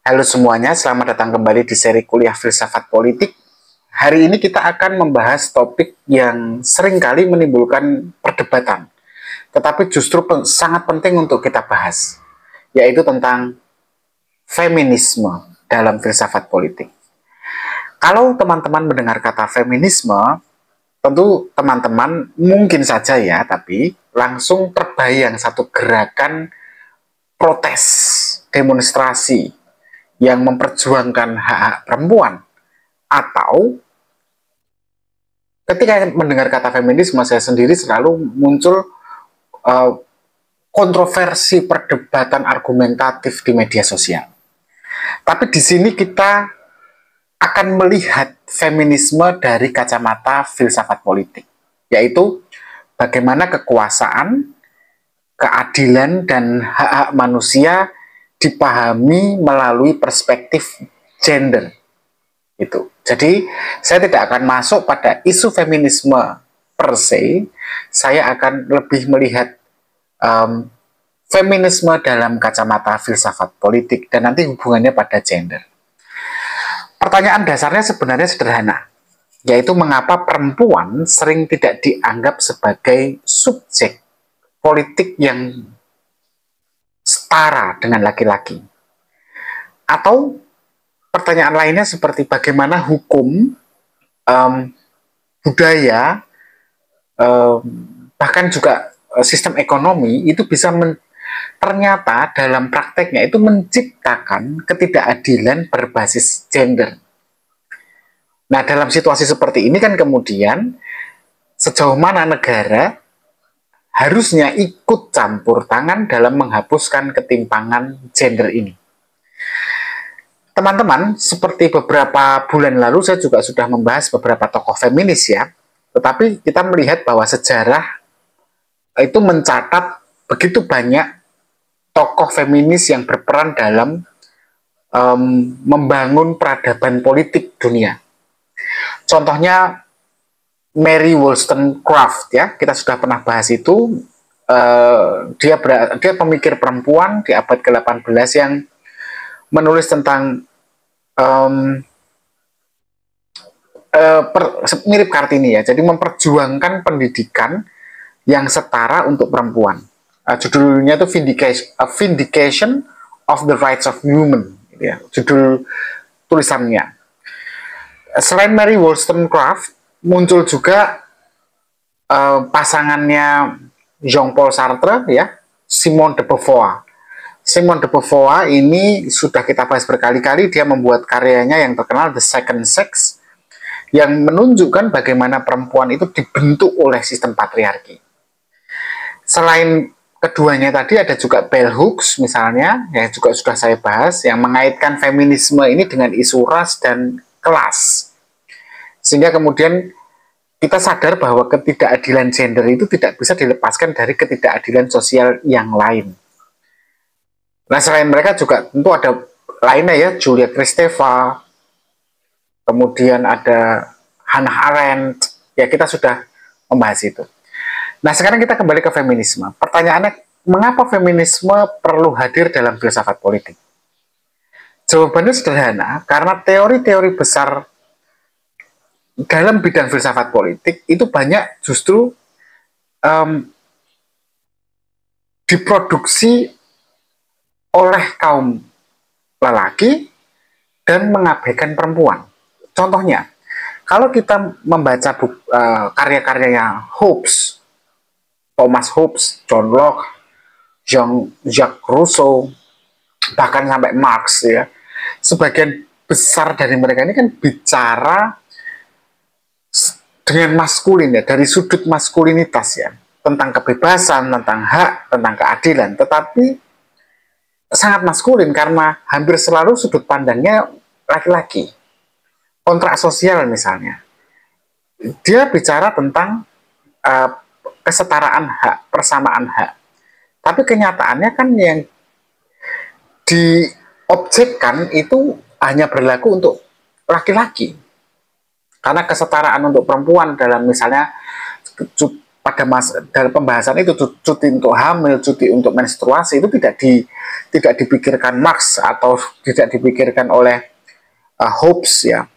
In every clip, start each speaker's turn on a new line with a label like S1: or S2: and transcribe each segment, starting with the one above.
S1: Halo semuanya, selamat datang kembali di seri kuliah filsafat politik. Hari ini kita akan membahas topik yang seringkali menimbulkan perdebatan, tetapi justru sangat penting untuk kita bahas, yaitu tentang feminisme dalam filsafat politik. Kalau teman-teman mendengar kata feminisme, tentu teman-teman mungkin saja ya, tapi langsung terbayang satu gerakan protes, demonstrasi, yang memperjuangkan hak-hak perempuan, atau ketika mendengar kata feminisme saya sendiri selalu muncul uh, kontroversi perdebatan argumentatif di media sosial. Tapi di sini kita akan melihat feminisme dari kacamata filsafat politik, yaitu bagaimana kekuasaan, keadilan, dan hak-hak manusia dipahami melalui perspektif gender. Itu. Jadi, saya tidak akan masuk pada isu feminisme per se, saya akan lebih melihat feminisme dalam kacamata filsafat politik dan nanti hubungannya pada gender. Pertanyaan dasarnya sebenarnya sederhana, yaitu mengapa perempuan sering tidak dianggap sebagai subjek politik yang setara dengan laki-laki. Atau pertanyaan lainnya seperti bagaimana hukum, budaya, bahkan juga sistem ekonomi itu bisa ternyata dalam prakteknya itu menciptakan ketidakadilan berbasis gender. Nah, dalam situasi seperti ini kan kemudian sejauh mana negara harusnya ikut campur tangan dalam menghapuskan ketimpangan gender ini. Teman-teman, seperti beberapa bulan lalu saya juga sudah membahas beberapa tokoh feminis ya, tetapi kita melihat bahwa sejarah itu mencatat begitu banyak tokoh feminis yang berperan dalam membangun peradaban politik dunia. Contohnya Mary Wollstonecraft ya, kita sudah pernah bahas itu. Dia pemikir perempuan di abad ke-18 yang menulis tentang mirip Kartini ya, jadi memperjuangkan pendidikan yang setara untuk perempuan. Judulnya itu Vindication of the Rights of Women, gitu ya, judul tulisannya. Selain Mary Wollstonecraft, muncul juga pasangannya Jean-Paul Sartre ya, Simone de Beauvoir. Simone de Beauvoir ini sudah kita bahas berkali-kali, dia membuat karyanya yang terkenal The Second Sex, yang menunjukkan bagaimana perempuan itu dibentuk oleh sistem patriarki. Selain keduanya tadi ada juga Bell Hooks misalnya, yang juga sudah saya bahas, yang mengaitkan feminisme ini dengan isu ras dan kelas. Sehingga kemudian kita sadar bahwa ketidakadilan gender itu tidak bisa dilepaskan dari ketidakadilan sosial yang lain. Nah, selain mereka juga tentu ada lainnya ya, Julia Kristeva, kemudian ada Hannah Arendt, ya kita sudah membahas itu. Nah, sekarang kita kembali ke feminisme. Pertanyaannya, mengapa feminisme perlu hadir dalam filsafat politik? Jawabannya sederhana, karena teori-teori besar dalam bidang filsafat politik itu banyak justru diproduksi oleh kaum lelaki dan mengabaikan perempuan. Contohnya, kalau kita membaca karya-karyanya Hobbes, Thomas Hobbes, John Locke, Jean-Jacques Rousseau, bahkan sampai Marx ya, sebagian besar dari mereka ini kan bicara dengan maskulin ya, dari sudut maskulinitas ya, tentang kebebasan, tentang hak, tentang keadilan, tetapi sangat maskulin karena hampir selalu sudut pandangnya laki-laki. Kontrak sosial misalnya, dia bicara tentang kesetaraan hak, persamaan hak, tapi kenyataannya kan yang diobjekkan itu hanya berlaku untuk laki-laki. Karena kesetaraan untuk perempuan dalam misalnya dalam pembahasan itu cuti untuk hamil, cuti untuk menstruasi itu tidak dipikirkan Marx atau tidak dipikirkan oleh Hobbes ya.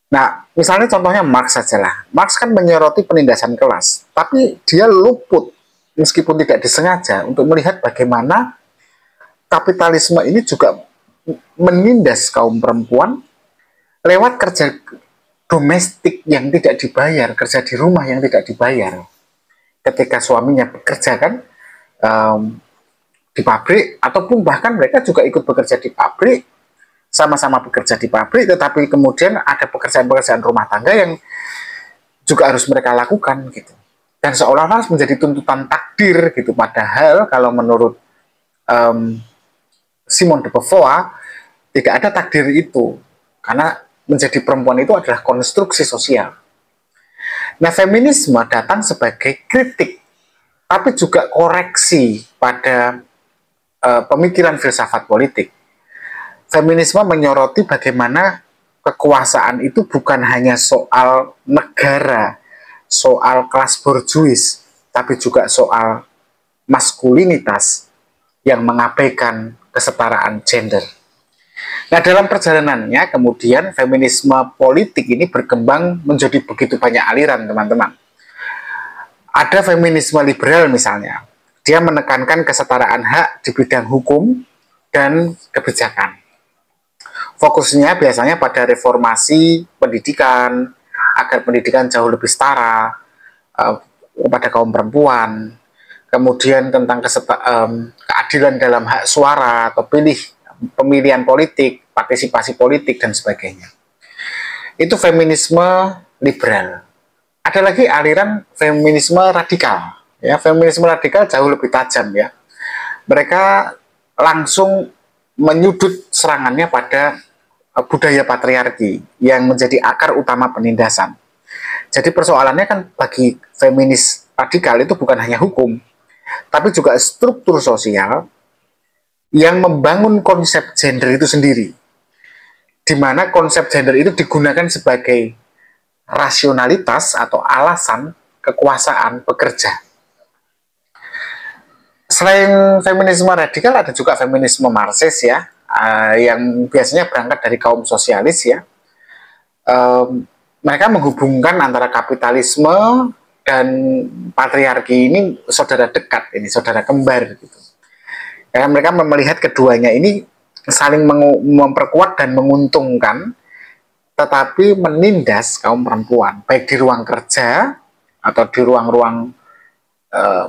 S1: Nah, misalnya contohnya Marx saja lah. Marx kan menyoroti penindasan kelas, tapi dia luput meskipun tidak disengaja untuk melihat bagaimana kapitalisme ini juga menindas kaum perempuan lewat kerja domestik yang tidak dibayar, kerja di rumah yang tidak dibayar. Ketika suaminya bekerja kan di pabrik, ataupun bahkan mereka juga ikut bekerja di pabrik, sama-sama bekerja di pabrik, tetapi kemudian ada pekerjaan-pekerjaan rumah tangga yang juga harus mereka lakukan gitu. Dan seolah-olah menjadi tuntutan takdir gitu. Padahal kalau menurut Simone de Beauvoir tidak ada takdir itu, karena menjadi perempuan itu adalah konstruksi sosial. Nah, feminisme datang sebagai kritik, tapi juga koreksi pada pemikiran filsafat politik. Feminisme menyoroti bagaimana kekuasaan itu bukan hanya soal negara, soal kelas borjuis, tapi juga soal maskulinitas yang mengabaikan kesetaraan gender. Nah, dalam perjalanannya kemudian feminisme politik ini berkembang menjadi begitu banyak aliran, teman-teman. Ada feminisme liberal misalnya. Dia menekankan kesetaraan hak di bidang hukum dan kebijakan. Fokusnya biasanya pada reformasi pendidikan, agar pendidikan jauh lebih setara kepada kaum perempuan. Kemudian tentang keadilan dalam hak suara atau pemilihan politik, partisipasi politik, dan sebagainya. Itu feminisme liberal. Ada lagi aliran feminisme radikal. Ya, feminisme radikal jauh lebih tajam ya. Mereka langsung menyudut serangannya pada budaya patriarki yang menjadi akar utama penindasan. Jadi persoalannya kan bagi feminis radikal itu bukan hanya hukum, tapi juga struktur sosial yang membangun konsep gender itu sendiri, di mana konsep gender itu digunakan sebagai rasionalitas atau alasan kekuasaan pekerja. Selain feminisme radikal, ada juga feminisme Marxis ya, yang biasanya berangkat dari kaum sosialis ya. Mereka menghubungkan antara kapitalisme dan patriarki ini saudara dekat, ini saudara kembar gitu. Karena mereka melihat keduanya ini saling memperkuat dan menguntungkan, tetapi menindas kaum perempuan, baik di ruang kerja atau di ruang-ruang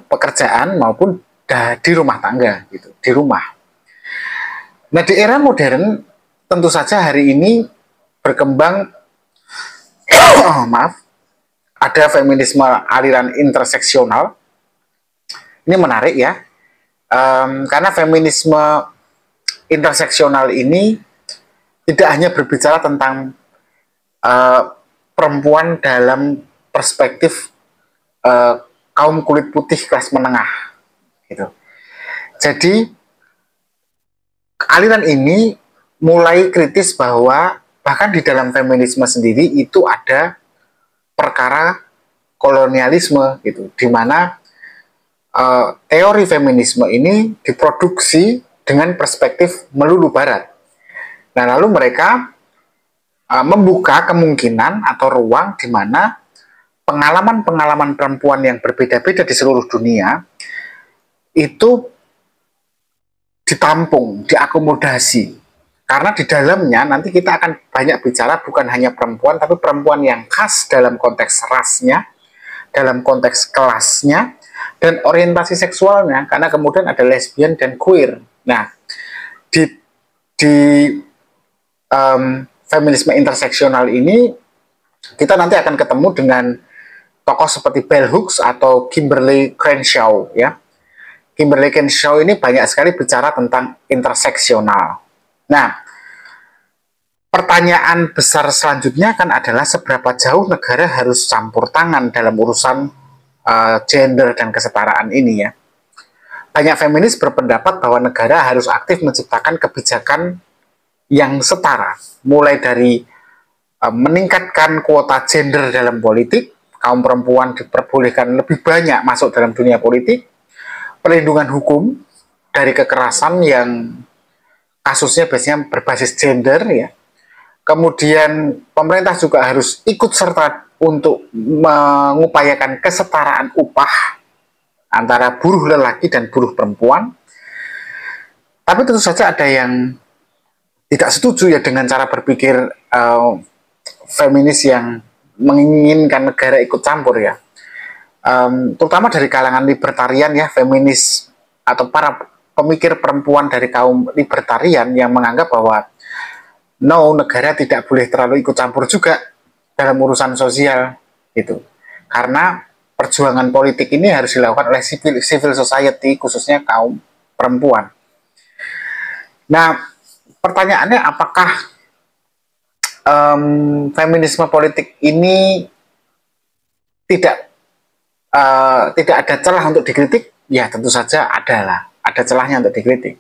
S1: pekerjaan maupun di rumah tangga, gitu, di rumah. Nah, di era modern tentu saja hari ini berkembang, ada feminisme aliran interseksional. Ini menarik ya. Karena feminisme interseksional ini tidak hanya berbicara tentang perempuan dalam perspektif kaum kulit putih kelas menengah gitu. Jadi aliran ini mulai kritis bahwa bahkan di dalam feminisme sendiri itu ada perkara kolonialisme gitu, di mana teori feminisme ini diproduksi dengan perspektif melulu barat. Nah, lalu mereka membuka kemungkinan atau ruang di mana pengalaman-pengalaman perempuan yang berbeda-beda di seluruh dunia itu ditampung, diakomodasi. Karena di dalamnya nanti kita akan banyak bicara bukan hanya perempuan, tapi perempuan yang khas dalam konteks rasnya, dalam konteks kelasnya, dan orientasi seksualnya, karena kemudian ada lesbian dan queer. Nah, di feminisme interseksional ini kita nanti akan ketemu dengan tokoh seperti Bell Hooks atau Kimberly Crenshaw ya. Kimberly Crenshaw ini banyak sekali bicara tentang interseksional. Nah, pertanyaan besar selanjutnya kan adalah seberapa jauh negara harus campur tangan dalam urusan gender dan kesetaraan ini ya. Banyak feminis berpendapat bahwa negara harus aktif menciptakan kebijakan yang setara, mulai dari meningkatkan kuota gender dalam politik, kaum perempuan diperbolehkan lebih banyak masuk dalam dunia politik, perlindungan hukum dari kekerasan yang kasusnya biasanya berbasis gender ya. Kemudian pemerintah juga harus ikut serta untuk mengupayakan kesetaraan upah antara buruh lelaki dan buruh perempuan. Tapi tentu saja ada yang tidak setuju ya dengan cara berpikir feminis yang menginginkan negara ikut campur ya. Terutama dari kalangan libertarian ya, feminis atau para pemikir perempuan dari kaum libertarian yang menganggap bahwa no, negara tidak boleh terlalu ikut campur juga dalam urusan sosial gitu. Karena perjuangan politik ini harus dilakukan oleh civil society, khususnya kaum perempuan. Nah, pertanyaannya apakah feminisme politik ini tidak ada celah untuk dikritik? Ya, tentu saja ada celahnya untuk dikritik.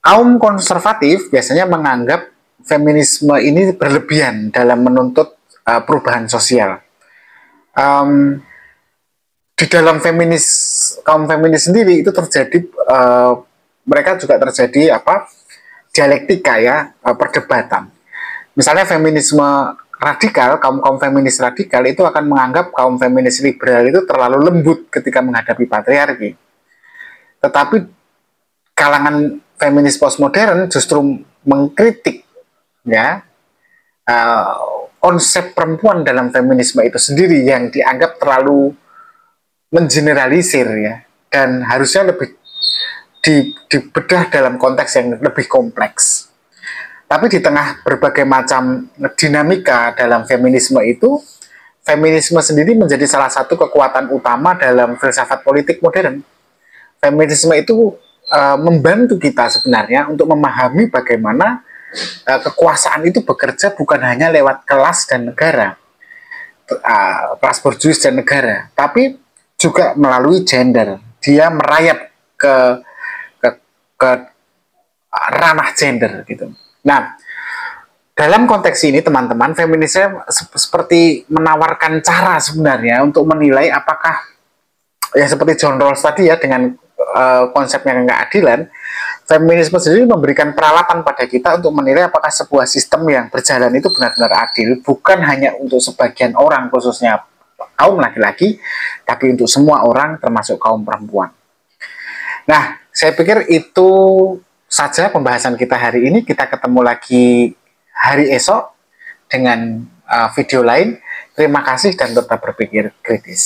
S1: Kaum konservatif biasanya menganggap feminisme ini berlebihan dalam menuntut perubahan sosial. Di dalam kaum feminis sendiri itu terjadi mereka juga terjadi dialektika ya, perdebatan. Misalnya feminisme radikal, kaum feminis radikal itu akan menganggap kaum feminis liberal itu terlalu lembut ketika menghadapi patriarki. Tetapi kalangan feminis postmodern justru mengkritik ya konsep perempuan dalam feminisme itu sendiri yang dianggap terlalu mengeneralisir ya, dan harusnya lebih dibedah dalam konteks yang lebih kompleks. Tapi di tengah berbagai macam dinamika dalam feminisme itu, feminisme sendiri menjadi salah satu kekuatan utama dalam filsafat politik modern. Feminisme itu membantu kita sebenarnya untuk memahami bagaimana kekuasaan itu bekerja bukan hanya lewat kelas dan negara, kelas borjuis dan negara, tapi juga melalui gender. Dia merayap ke ranah gender gitu. Nah, dalam konteks ini teman-teman, feminisme seperti menawarkan cara sebenarnya untuk menilai apakah ya seperti John Rawls tadi ya, dengan konsepnya keadilan, feminisme sendiri memberikan peralatan pada kita untuk menilai apakah sebuah sistem yang berjalan itu benar-benar adil, bukan hanya untuk sebagian orang khususnya kaum laki-laki, tapi untuk semua orang termasuk kaum perempuan. Nah, saya pikir itu saja pembahasan kita hari ini. Kita ketemu lagi hari esok dengan video lain. Terima kasih dan tetap berpikir kritis.